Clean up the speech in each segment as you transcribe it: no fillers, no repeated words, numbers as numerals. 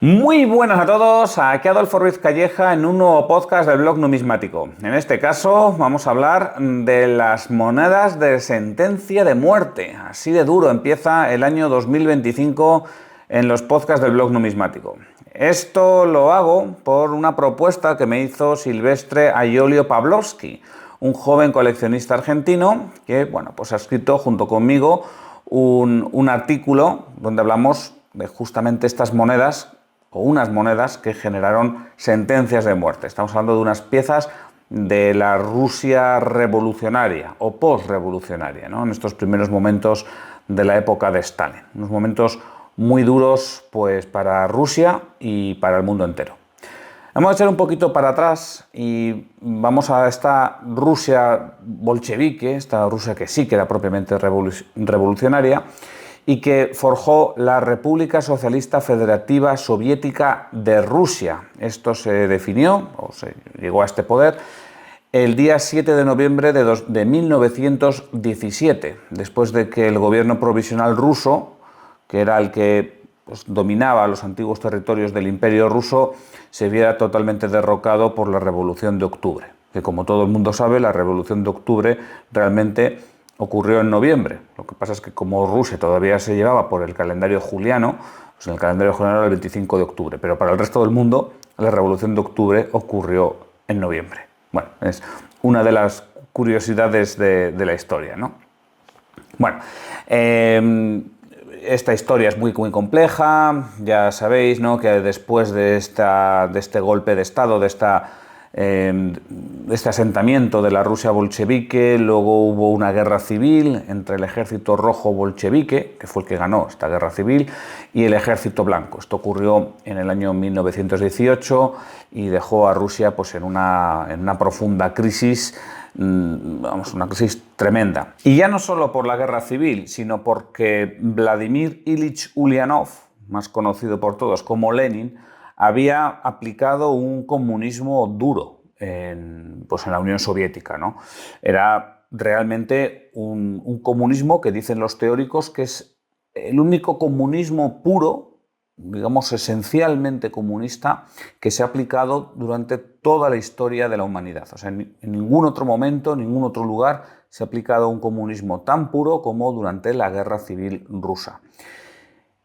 Muy buenas a todos, aquí Adolfo Ruiz Calleja en un nuevo podcast del blog numismático. En este caso vamos a hablar de las monedas de sentencia de muerte. Así de duro empieza el año 2025 en los podcasts del blog numismático. Esto lo hago por una propuesta que me hizo Silvestre Aiolio Pavlovsky, un joven coleccionista argentino que pues ha escrito junto conmigo un artículo donde hablamos de justamente estas monedas o unas monedas que generaron sentencias de muerte. Estamos hablando de unas piezas de la Rusia revolucionaria o postrevolucionaria, ¿no? En estos primeros momentos de la época de Stalin. Unos momentos muy duros pues, para Rusia y para el mundo entero. Vamos a echar un poquito para atrás y vamos a esta Rusia bolchevique, esta Rusia que sí que era propiamente revolucionaria, y que forjó la República Socialista Federativa Soviética de Rusia. Esto se definió, o se llegó a este poder, el día 7 de noviembre de 1917, después de que el gobierno provisional ruso, que era el que dominaba los antiguos territorios del Imperio ruso, se viera totalmente derrocado por la Revolución de Octubre. Que como todo el mundo sabe, la Revolución de Octubre realmente ocurrió en noviembre. Lo que pasa es que como Rusia todavía se llevaba por el calendario juliano, pues en el calendario juliano era el 25 de octubre, pero para el resto del mundo la Revolución de Octubre ocurrió en noviembre. Bueno, es una de las curiosidades de la historia, ¿no? Bueno, esta historia es muy compleja, ya sabéis, ¿no?, que después de este golpe de Estado, de este asentamiento de la Rusia bolchevique, luego hubo una guerra civil entre el ejército rojo bolchevique, que fue el que ganó esta guerra civil, y el ejército blanco. Esto ocurrió en el año 1918 y dejó a Rusia pues, en una profunda crisis, una crisis tremenda. Y ya no solo por la guerra civil, sino porque Vladimir Ilich Ulyanov, más conocido por todos como Lenin, había aplicado un comunismo duro en la Unión Soviética, ¿no? Era realmente un comunismo que dicen los teóricos que es el único comunismo puro, digamos esencialmente comunista, que se ha aplicado durante toda la historia de la humanidad. O sea, en ningún otro momento, en ningún otro lugar se ha aplicado un comunismo tan puro como durante la Guerra Civil Rusa.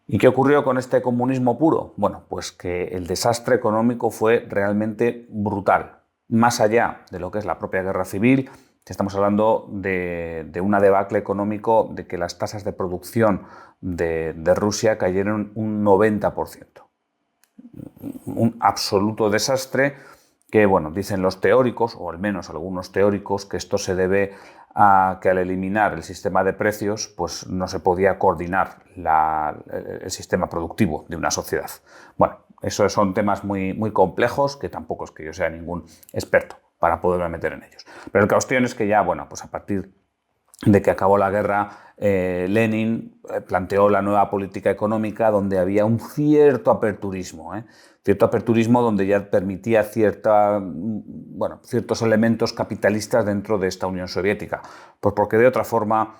¿Y qué ocurrió con este comunismo puro? Bueno, pues que el desastre económico fue realmente brutal. Más allá de lo que es la propia guerra civil, estamos hablando de una debacle económico, de que las tasas de producción de Rusia cayeron un 90%. Un absoluto desastre que, dicen los teóricos, o al menos algunos teóricos, que esto se debe a que al eliminar el sistema de precios, pues no se podía coordinar el sistema productivo de una sociedad. Bueno, esos son temas muy complejos, que tampoco es que yo sea ningún experto para poderme meter en ellos. Pero la cuestión es que ya, pues a partir de que acabó la guerra, Lenin planteó la nueva política económica, donde había un cierto aperturismo, donde ya permitía ciertos elementos capitalistas dentro de esta Unión Soviética, pues porque de otra forma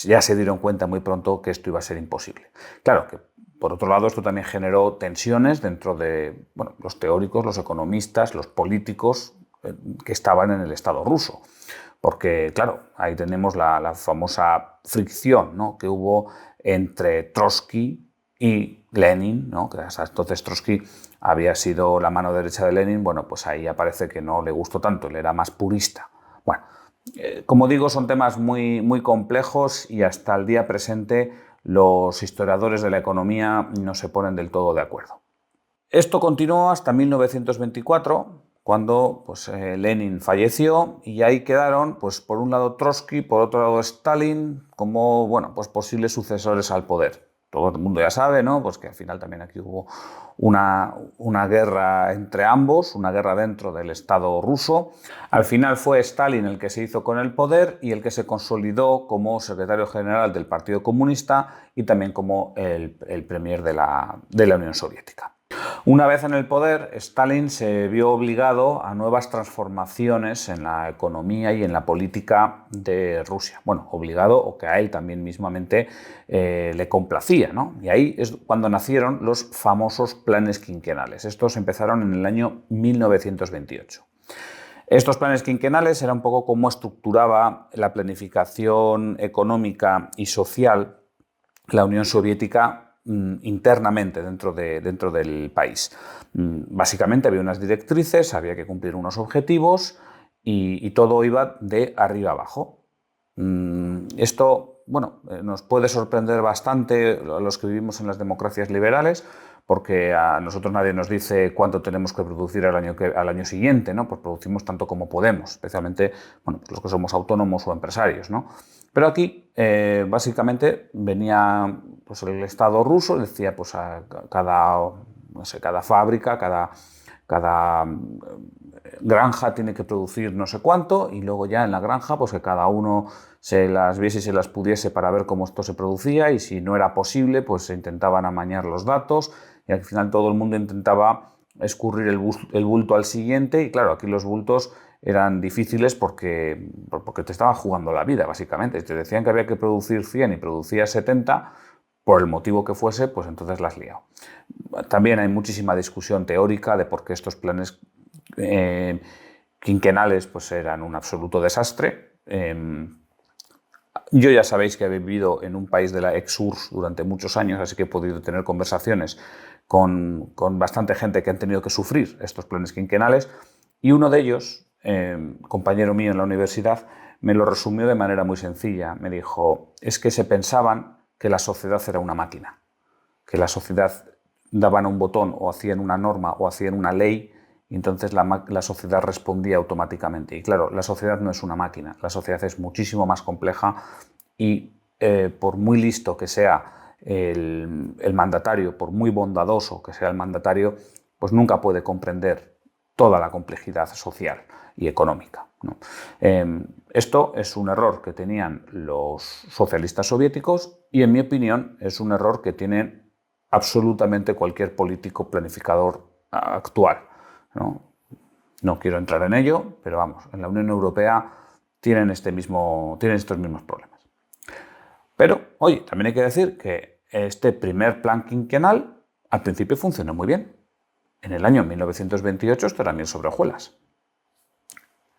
ya se dieron cuenta muy pronto que esto iba a ser imposible. Claro que, por otro lado, esto también generó tensiones dentro de los teóricos, los economistas, los políticos que estaban en el Estado ruso. Porque, claro, ahí tenemos la famosa fricción, ¿no?, que hubo entre Trotsky y Lenin, ¿no?, que hasta entonces Trotsky había sido la mano derecha de Lenin. Pues ahí aparece que no le gustó tanto, él era más purista. Bueno, como digo, son temas muy complejos y hasta el día presente los historiadores de la economía no se ponen del todo de acuerdo. Esto continuó hasta 1924, cuando Lenin falleció, y ahí quedaron, por un lado Trotsky, por otro lado Stalin, como posibles sucesores al poder. Todo el mundo ya sabe, ¿no?, que al final también aquí hubo una guerra entre ambos, una guerra dentro del Estado ruso. Al final fue Stalin el que se hizo con el poder y el que se consolidó como secretario general del Partido Comunista y también como el premier de la Unión Soviética. Una vez en el poder, Stalin se vio obligado a nuevas transformaciones en la economía y en la política de Rusia. Bueno, obligado o que a él también mismamente le complacía, ¿no? Y ahí es cuando nacieron los famosos planes quinquenales. Estos empezaron en el año 1928. Estos planes quinquenales era un poco cómo estructuraba la planificación económica y social la Unión Soviética internamente dentro del país. Básicamente había unas directrices, había que cumplir unos objetivos y todo iba de arriba abajo. Esto, bueno, nos puede sorprender bastante a los que vivimos en las democracias liberales, porque a nosotros nadie nos dice cuánto tenemos que producir al año siguiente, ¿no? Pues producimos tanto como podemos, especialmente bueno, pues los que somos autónomos o empresarios, ¿no? Pero aquí, básicamente, venía pues, el Estado ruso, decía pues, a cada fábrica, cada granja tiene que producir no sé cuánto, y luego ya en la granja pues que cada uno se las viese y se las pudiese para ver cómo esto se producía, y si no era posible pues se intentaban amañar los datos, y al final todo el mundo intentaba escurrir el bulto al siguiente, y claro, aquí los bultos eran difíciles porque te estaban jugando la vida, básicamente. Si te decían que había que producir 100 y producías 70, por el motivo que fuese, pues entonces la has liado. También hay muchísima discusión teórica de por qué estos planes quinquenales pues eran un absoluto desastre. Yo ya sabéis que he vivido en un país de la ex-URSS durante muchos años, así que he podido tener conversaciones con bastante gente que han tenido que sufrir estos planes quinquenales, y uno de ellos, compañero mío en la universidad, me lo resumió de manera muy sencilla. Me dijo, es que se pensaban que la sociedad era una máquina, que la sociedad daban a un botón o hacían una norma o hacían una ley, y entonces la sociedad respondía automáticamente. Y claro, la sociedad no es una máquina, la sociedad es muchísimo más compleja, y por muy listo que sea el mandatario, por muy bondadoso que sea el mandatario, pues nunca puede comprender toda la complejidad social y económica, ¿no? Esto es un error que tenían los socialistas soviéticos, y en mi opinión es un error que tiene absolutamente cualquier político planificador actual, ¿no? No quiero entrar en ello, pero vamos, en la Unión Europea tienen estos mismos problemas. Pero, oye, también hay que decir que este primer plan quinquenal al principio funcionó muy bien. En el año 1928 esto era miel sobre hojuelas.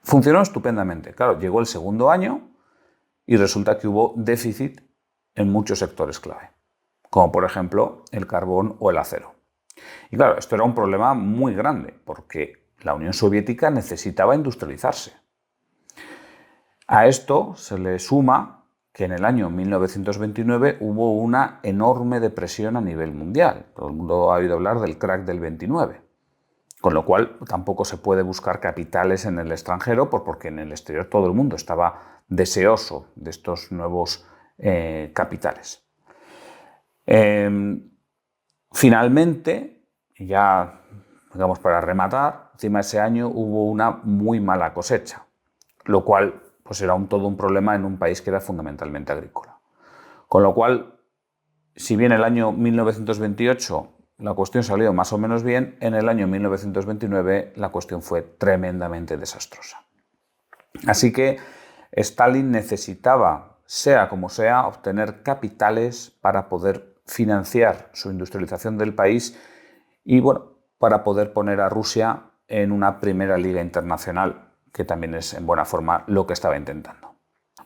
Funcionó estupendamente. Claro, llegó el segundo año y resulta que hubo déficit en muchos sectores clave, como por ejemplo el carbón o el acero. Y claro, esto era un problema muy grande porque la Unión Soviética necesitaba industrializarse. A esto se le suma que en el año 1929 hubo una enorme depresión a nivel mundial. Todo el mundo ha oído hablar del crack del 29. Con lo cual tampoco se puede buscar capitales en el extranjero, porque en el exterior todo el mundo estaba deseoso de estos nuevos capitales. Finalmente, ya digamos para rematar, encima de ese año hubo una muy mala cosecha, lo cual pues era todo un problema en un país que era fundamentalmente agrícola. Con lo cual, si bien el año 1928 la cuestión salió más o menos bien, en el año 1929 la cuestión fue tremendamente desastrosa. Así que Stalin necesitaba, sea como sea, obtener capitales para poder financiar su industrialización del país y, bueno, para poder poner a Rusia en una primera liga internacional, que también es en buena forma lo que estaba intentando.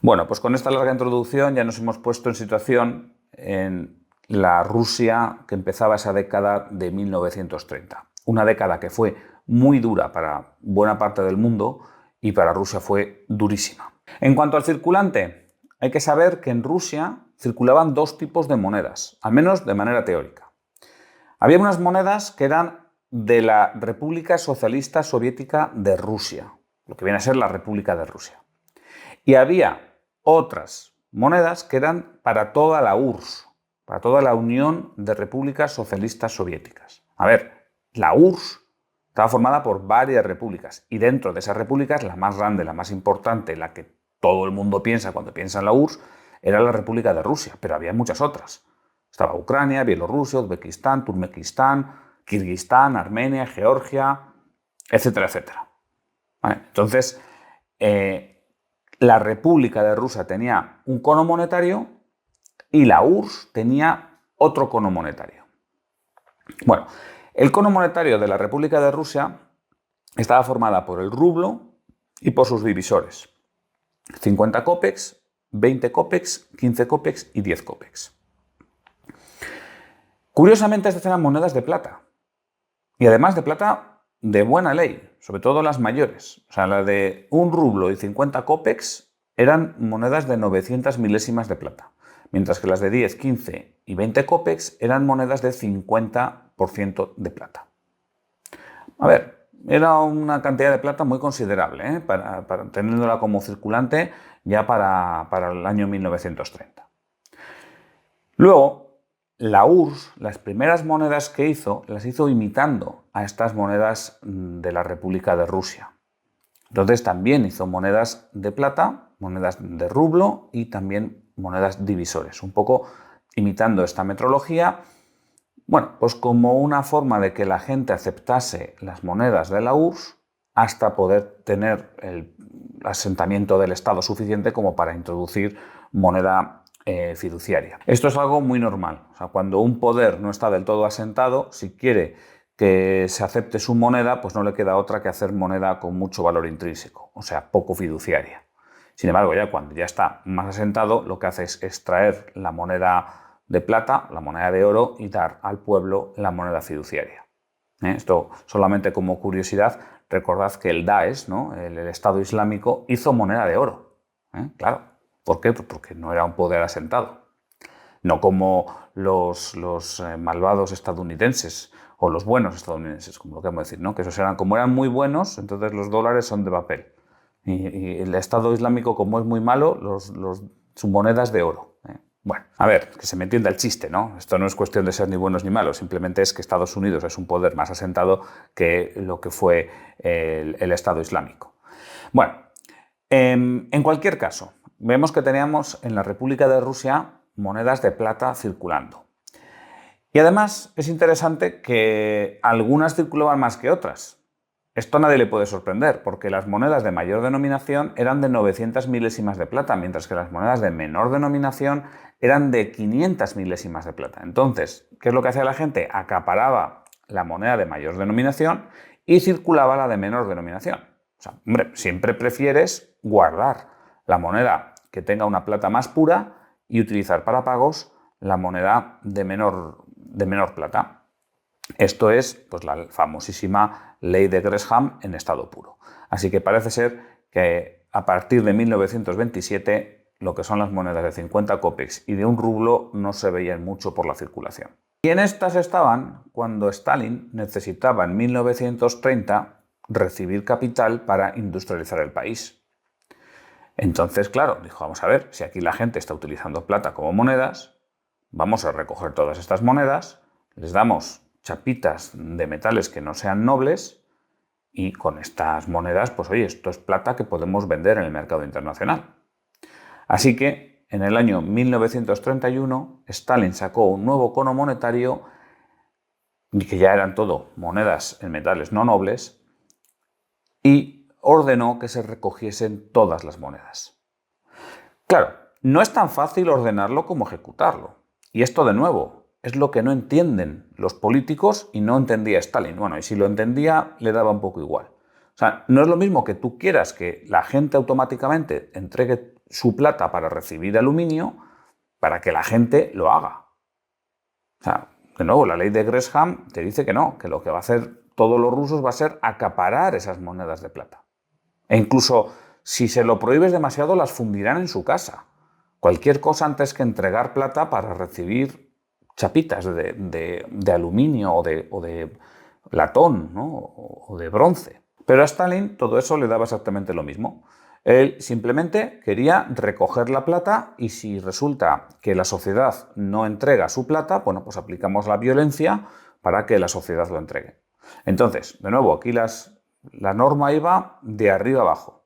Bueno, pues con esta larga introducción ya nos hemos puesto en situación en la Rusia que empezaba esa década de 1930. Una década que fue muy dura para buena parte del mundo y para Rusia fue durísima. En cuanto al circulante, hay que saber que en Rusia circulaban dos tipos de monedas, al menos de manera teórica. Había unas monedas que eran de la República Socialista Soviética de Rusia, lo que viene a ser la República de Rusia. Y había otras monedas que eran para toda la URSS, para toda la Unión de Repúblicas Socialistas Soviéticas. A ver, la URSS estaba formada por varias repúblicas, y dentro de esas repúblicas la más grande, la más importante, la que todo el mundo piensa cuando piensa en la URSS, era la República de Rusia, pero había muchas otras. Estaba Ucrania, Bielorrusia, Uzbekistán, Turkmenistán, Kirguistán, Armenia, Georgia, etcétera, etcétera. ¿Vale? Entonces, la República de Rusia tenía un cono monetario y la URSS tenía otro cono monetario. Bueno, el cono monetario de la República de Rusia estaba formada por el rublo y por sus divisores. 50 kopecks, 20 kopecks, 15 kopecks y 10 kopecks. Curiosamente, estas eran monedas de plata. Y además de plata de buena ley, sobre todo las mayores. O sea, la de un rublo y 50 kopecks eran monedas de 900 milésimas de plata, mientras que las de 10, 15 y 20 kopecks eran monedas de 50% de plata. A ver, era una cantidad de plata muy considerable, teniéndola como circulante ya para el año 1930. Luego, la URSS, las primeras monedas que hizo, las hizo imitando a estas monedas de la República de Rusia. Entonces también hizo monedas de plata, monedas de rublo y también monedas divisores, un poco imitando esta metrología, bueno, pues como una forma de que la gente aceptase las monedas de la URSS hasta poder tener el asentamiento del Estado suficiente como para introducir moneda fiduciaria. Esto es algo muy normal. O sea, cuando un poder no está del todo asentado, si quiere que se acepte su moneda, pues no le queda otra que hacer moneda con mucho valor intrínseco, o sea, poco fiduciaria. Sin embargo, ya cuando ya está más asentado, lo que hace es extraer la moneda de plata, la moneda de oro y dar al pueblo la moneda fiduciaria. Esto solamente como curiosidad, recordad que el Daesh, ¿no? el Estado Islámico, hizo moneda de oro. Claro. ¿Por qué? Pues porque no era un poder asentado. No como los malvados estadounidenses o los buenos estadounidenses, como lo queremos decir, ¿no? Que esos eran, como eran muy buenos, entonces los dólares son de papel. Y el Estado Islámico, como es muy malo, su moneda es de oro. Bueno, a ver, que se me entienda el chiste, ¿no? Esto no es cuestión de ser ni buenos ni malos, simplemente es que Estados Unidos es un poder más asentado que lo que fue el Estado Islámico. Bueno, en cualquier caso, vemos que teníamos en la República de Rusia monedas de plata circulando. Y además es interesante que algunas circulaban más que otras. Esto a nadie le puede sorprender, porque las monedas de mayor denominación eran de 900 milésimas de plata, mientras que las monedas de menor denominación eran de 500 milésimas de plata. Entonces, ¿qué es lo que hacía la gente? Acaparaba la moneda de mayor denominación y circulaba la de menor denominación. O sea, hombre, siempre prefieres guardar la moneda que tenga una plata más pura y utilizar para pagos la moneda de menor plata. Esto es pues, la famosísima ley de Gresham en estado puro. Así que parece ser que a partir de 1927 lo que son las monedas de 50 kopecks y de un rublo no se veían mucho por la circulación. Y en estas estaban cuando Stalin necesitaba en 1930 recibir capital para industrializar el país. Entonces, claro, dijo, vamos a ver, si aquí la gente está utilizando plata como monedas, vamos a recoger todas estas monedas, les damos chapitas de metales que no sean nobles y con estas monedas, pues oye, esto es plata que podemos vender en el mercado internacional. Así que en el año 1931 Stalin sacó un nuevo cono monetario que ya eran todo monedas en metales no nobles y ordenó que se recogiesen todas las monedas. Claro, no es tan fácil ordenarlo como ejecutarlo. Y esto de nuevo es lo que no entienden los políticos y no entendía Stalin. Bueno, y si lo entendía le daba un poco igual. O sea, no es lo mismo que tú quieras que la gente automáticamente entregue su plata para recibir aluminio para que la gente lo haga. O sea, de nuevo, la ley de Gresham te dice que no, que lo que va a hacer todos los rusos va a ser acaparar esas monedas de plata. E incluso si se lo prohíbes demasiado, las fundirán en su casa. Cualquier cosa antes que entregar plata para recibir chapitas de aluminio o de latón, ¿no? o de bronce. Pero a Stalin todo eso le daba exactamente lo mismo. Él simplemente quería recoger la plata y si resulta que la sociedad no entrega su plata, bueno, pues aplicamos la violencia para que la sociedad lo entregue. Entonces, de nuevo, aquí la norma iba de arriba abajo.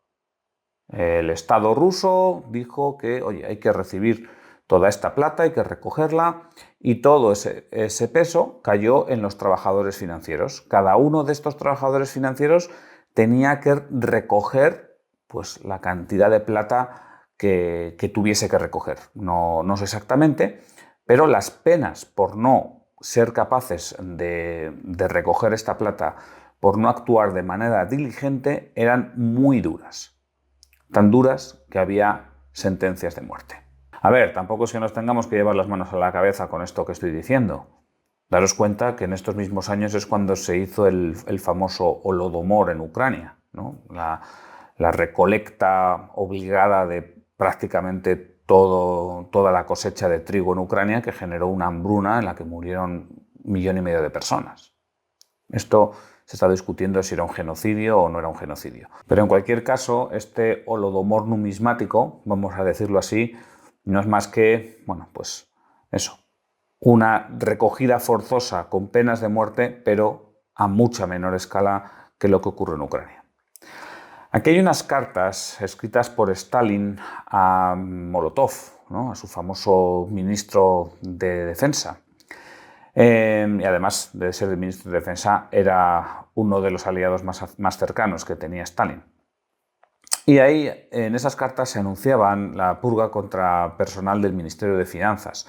El Estado ruso dijo que, oye, hay que recibir toda esta plata hay que recogerla y todo ese peso cayó en los trabajadores financieros. Cada uno de estos trabajadores financieros tenía que recoger pues, la cantidad de plata que tuviese que recoger. No sé exactamente, pero las penas por no ser capaces de recoger esta plata, por no actuar de manera diligente, eran muy duras. Tan duras que había sentencias de muerte. A ver, tampoco es que nos tengamos que llevar las manos a la cabeza con esto que estoy diciendo. Daros cuenta que en estos mismos años es cuando se hizo el famoso Holodomor en Ucrania, ¿no? La recolecta obligada de prácticamente toda la cosecha de trigo en Ucrania, que generó una hambruna en la que murieron 1,5 millones de personas. Esto se está discutiendo si era un genocidio o no era un genocidio. Pero en cualquier caso, este holodomor numismático, vamos a decirlo así, no es más que, bueno, pues eso, una recogida forzosa con penas de muerte, pero a mucha menor escala que lo que ocurre en Ucrania. Aquí hay unas cartas escritas por Stalin a Molotov, ¿no? A su famoso ministro de Defensa. Y además de ser el ministro de Defensa, era uno de los aliados más cercanos que tenía Stalin. Y ahí, en esas cartas, se anunciaban la purga contra personal del Ministerio de Finanzas.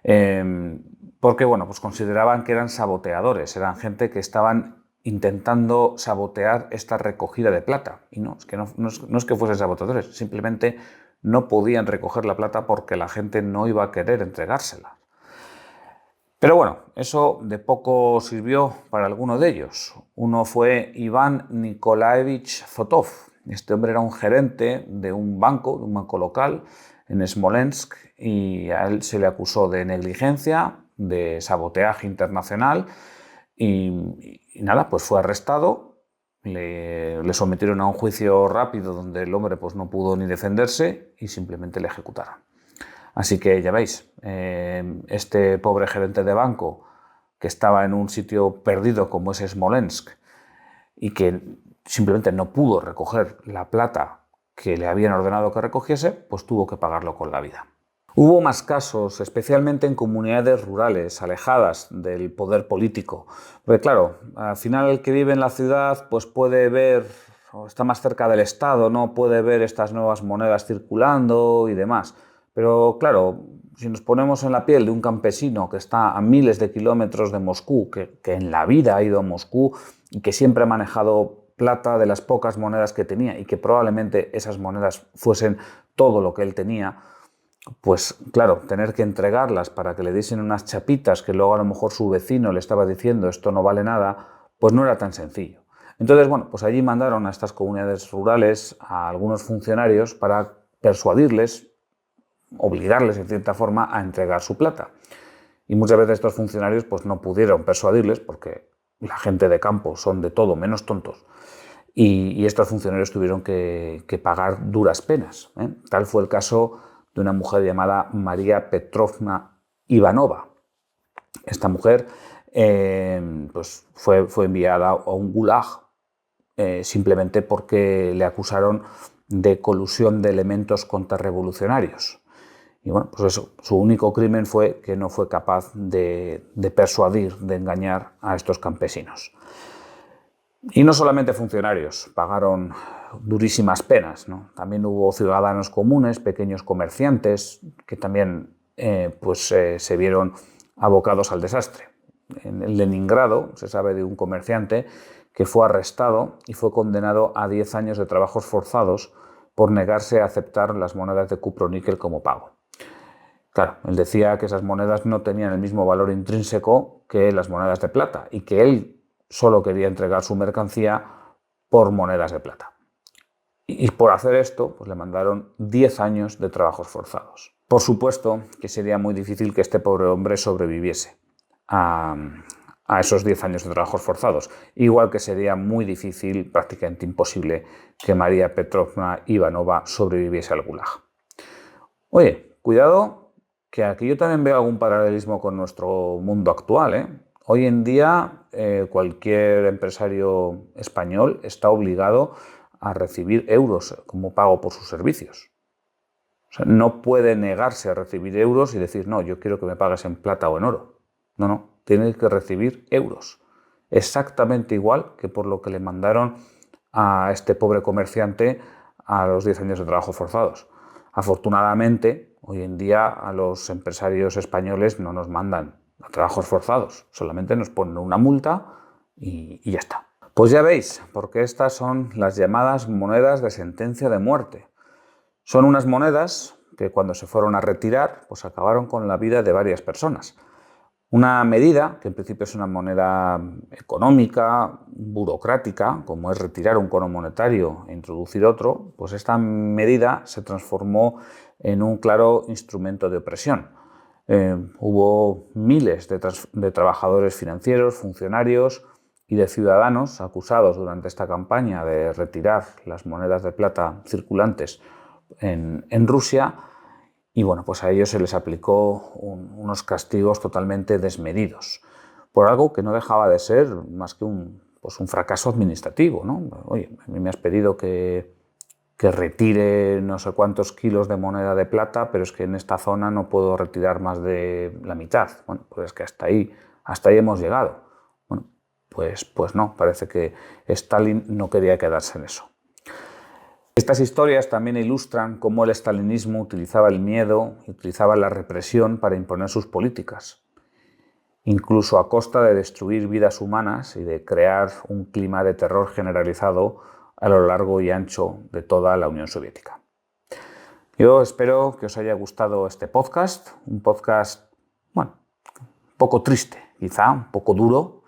Porque, bueno, pues consideraban que eran saboteadores, eran gente que estaban intentando sabotear esta recogida de plata. Y no es que fuesen saboteadores, simplemente no podían recoger la plata porque la gente no iba a querer entregársela. Pero bueno, eso de poco sirvió para alguno de ellos. Uno fue Iván Nikolaevich Zotov. Este hombre era un gerente de un banco local en Smolensk, y a él se le acusó de negligencia, de sabotaje internacional y nada, pues fue arrestado. Le sometieron a un juicio rápido donde el hombre pues no pudo ni defenderse y simplemente le ejecutaron. Así que ya veis, este pobre gerente de banco que estaba en un sitio perdido como es Smolensk y que simplemente no pudo recoger la plata que le habían ordenado que recogiese, pues tuvo que pagarlo con la vida. Hubo más casos, especialmente en comunidades rurales, alejadas del poder político. Porque claro, al final el que vive en la ciudad pues puede ver, o está más cerca del Estado, ¿no? Puede ver estas nuevas monedas circulando y demás. Pero claro, si nos ponemos en la piel de un campesino que está a miles de kilómetros de Moscú, que en la vida ha ido a Moscú y que siempre ha manejado plata de las pocas monedas que tenía y que probablemente esas monedas fuesen todo lo que él tenía, pues claro, tener que entregarlas para que le diesen unas chapitas que luego a lo mejor su vecino le estaba diciendo esto no vale nada, pues no era tan sencillo. Entonces, bueno, pues allí mandaron a estas comunidades rurales a algunos funcionarios para persuadirles, obligarles en cierta forma a entregar su plata. Y muchas veces estos funcionarios pues no pudieron persuadirles porque la gente de campo son de todo menos tontos. Y estos funcionarios tuvieron que pagar duras penas. Tal fue el caso de una mujer llamada María Petrovna Ivanova. Esta mujer pues fue enviada a un gulag simplemente porque le acusaron de colusión de elementos contrarrevolucionarios. Y bueno, pues eso, su único crimen fue que no fue capaz de persuadir, de engañar a estos campesinos. Y no solamente funcionarios pagaron durísimas penas, ¿no? También hubo ciudadanos comunes, pequeños comerciantes, que también se vieron abocados al desastre. En Leningrado se sabe de un comerciante que fue arrestado y fue condenado a 10 años de trabajos forzados por negarse a aceptar las monedas de cuproníquel como pago. Claro, él decía que esas monedas no tenían el mismo valor intrínseco que las monedas de plata y que él solo quería entregar su mercancía por monedas de plata. Y por hacer esto, pues le mandaron 10 años de trabajos forzados. Por supuesto que sería muy difícil que este pobre hombre sobreviviese a esos 10 años de trabajos forzados. Igual que sería muy difícil, prácticamente imposible, que María Petrovna Ivanova sobreviviese al gulag. Oye, cuidado, que aquí yo también veo algún paralelismo con nuestro mundo actual, Hoy en día cualquier empresario español está obligado a recibir euros como pago por sus servicios. O sea, no puede negarse a recibir euros y decir, no, yo quiero que me pagues en plata o en oro. No, tiene que recibir euros. Exactamente igual que por lo que le mandaron a este pobre comerciante a los 10 años de trabajo forzados. Afortunadamente, hoy en día a los empresarios españoles no nos mandan a trabajos forzados, solamente nos ponen una multa y ya está. Pues ya veis, porque estas son las llamadas monedas de sentencia de muerte. Son unas monedas que cuando se fueron a retirar, pues acabaron con la vida de varias personas. Una medida, que en principio es una moneda económica, burocrática, como es retirar un cono monetario e introducir otro, pues esta medida se transformó en un claro instrumento de opresión. Hubo miles de trabajadores financieros, funcionarios y de ciudadanos acusados durante esta campaña de retirar las monedas de plata circulantes en Rusia. Y bueno, pues a ellos se les aplicó unos castigos totalmente desmedidos, por algo que no dejaba de ser más que un fracaso administrativo, ¿no? Oye, a mí me has pedido que retire no sé cuántos kilos de moneda de plata, pero es que en esta zona no puedo retirar más de la mitad. Bueno, pues es que hasta ahí hemos llegado. Bueno, pues no, parece que Stalin no quería quedarse en eso. Estas historias también ilustran cómo el estalinismo utilizaba el miedo y utilizaba la represión para imponer sus políticas, incluso a costa de destruir vidas humanas y de crear un clima de terror generalizado a lo largo y ancho de toda la Unión Soviética. Yo espero que os haya gustado este podcast, un podcast, bueno, un poco triste, quizá, un poco duro,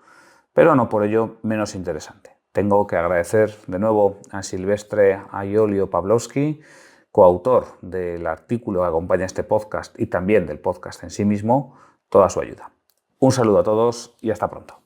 pero no por ello menos interesante. Tengo que agradecer de nuevo a Silvestre Aiolio Pavlovsky, coautor del artículo que acompaña este podcast y también del podcast en sí mismo, toda su ayuda. Un saludo a todos y hasta pronto.